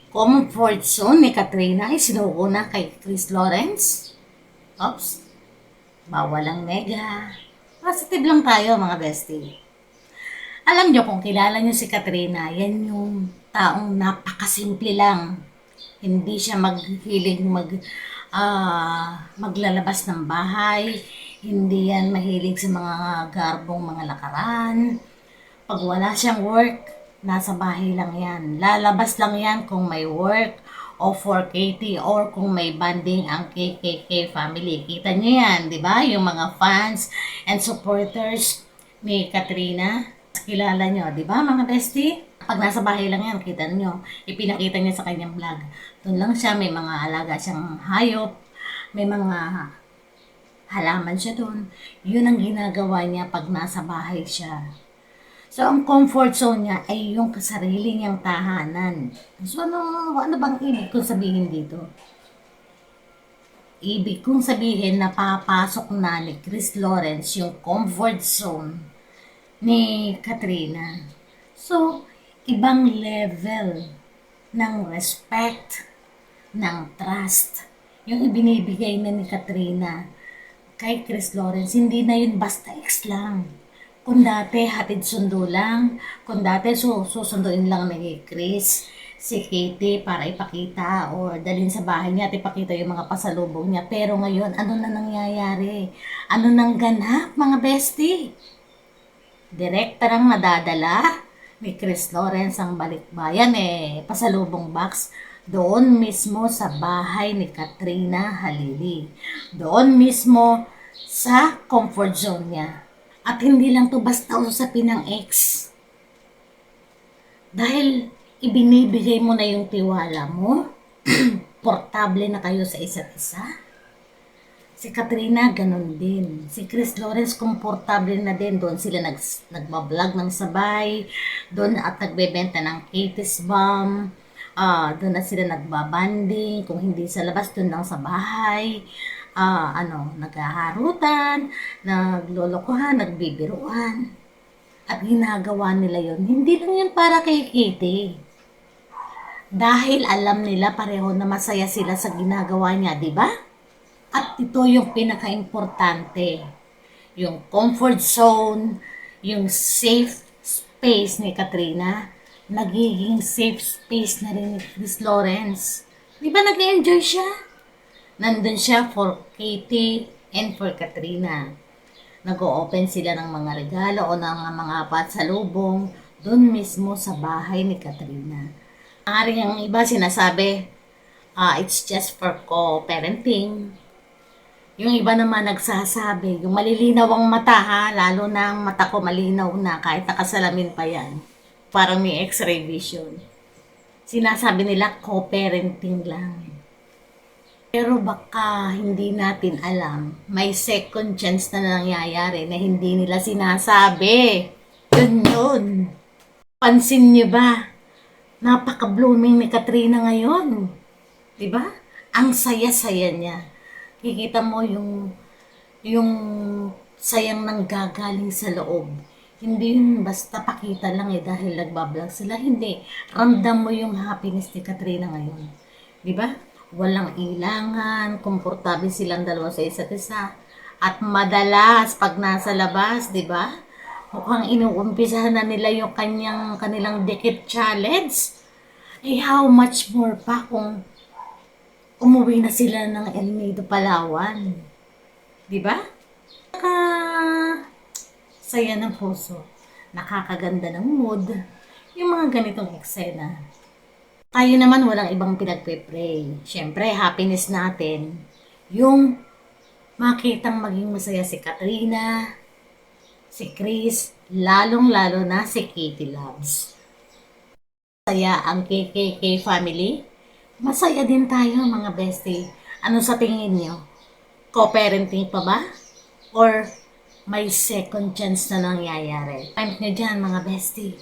Comfort zone ni Katrina ay sinuko na kay Chris Lawrence. Oops, bawal ang mega. Positive lang tayo mga bestie. Alam nyo kung kilala nyo si Katrina, yan yung taong napakasimple lang. Hindi siya maghilig maglalabas ng bahay. Hindi yan mahilig sa mga garbong mga lakaran. Pag wala siyang work, nasa bahay lang yan. Lalabas lang yan kung may work o for KT or kung may banding ang KKK family. Kita nyo yan, di ba? Yung mga fans and supporters ni Katrina. Kilala nyo, di ba mga bestie? Pag nasa bahay lang yan, kita nyo. Ipinakita niya sa kanyang vlog. Doon lang siya, may mga alaga siyang hayop. May mga halaman siya doon. Yun ang ginagawa niya pag nasa bahay siya. So, ang comfort zone niya ay yung kasarili niyang tahanan. So, ano bang ibig kong sabihin dito? Ibig kong sabihin na papasok na ni Chris Lawrence yung comfort zone ni Katrina. So, ibang level ng respect, ng trust, yung ibinibigay na ni Katrina kay Chris Lawrence. Hindi na yun basta ex lang. Kung dati hatid sundo lang, kung dati susunduin lang ni Chris si Katie para ipakita or dalhin sa bahay niya at ipakita yung mga pasalubong niya. Pero ngayon, ano na nangyayari? Ano nang ganap mga bestie? Direkta nang madadala ni Chris Lawrence ang balikbayan pasalubong box doon mismo sa bahay ni Katrina Halili. Doon mismo sa comfort zone niya. At hindi lang to basta usapin ng ex. Dahil ibinibigay mo na yung tiwala mo, portable na kayo sa isa't isa. Si Katrina, ganun din. Si Chris Lawrence, komportable na din. Doon sila nagbablog ng sabay. Doon at nagbebenta ng Katie's Bomb. Doon na sila nagbabanding. Kung hindi sa labas, doon lang sa bahay. Naghaharutan, naglolokohan, nagbibiruan. At ginagawa nila yon. Hindi lang yun para kay Katie. Dahil alam nila pareho na masaya sila sa ginagawa niya, di ba? At ito yung pinaka-importante. Yung comfort zone, yung safe space ni Katrina, nagiging safe space na rin ni Chris Lawrence. Di ba nag-enjoy siya? Nandun siya for Katie and for Katrina. Nag-o-open sila ng mga regalo o ng mga pasalubong doon mismo sa bahay ni Katrina. Maaring ang iba sinasabi, it's just for co-parenting. Yung iba naman nagsasabi, yung malilinaw ang mata ha, lalo na ang mata ko malinaw na kahit nakasalamin pa yan. Parang may x-ray vision. Sinasabi nila co-parenting lang. Pero baka hindi natin alam, may second chance na nangyayari na hindi nila sinasabi. Yun. Pansin niyo ba? Napaka-blooming ni Katrina ngayon. Diba? Ang saya-saya niya. Kikita mo yung sayang nanggagaling sa loob. Hindi yun basta pakita lang dahil nagbablog sila. Hindi. Ramdam mo yung happiness ni Katrina ngayon. Diba? Walang ilangan, komportable silang dalawa sa isa't isa. At madalas, pag nasa labas, di ba? Mukhang inuumpisahan na nila yung kanilang dikit challenge. How much more pa kung umuwi na sila ng El Nido, Palawan. Di ba? Saya ng puso. Nakakaganda ng mood. Yung mga ganitong eksena. Tayo naman walang ibang pinagpe-pray. Siyempre, happiness natin. Yung makitang maging masaya si Katrina, si Chris, lalong-lalo na si Katie Loves. Masaya ang KKK family. Masaya din tayo mga bestie. Ano sa tingin nyo? Co-parenting pa ba? Or may second chance na nangyayari? Comment nyo dyan mga bestie.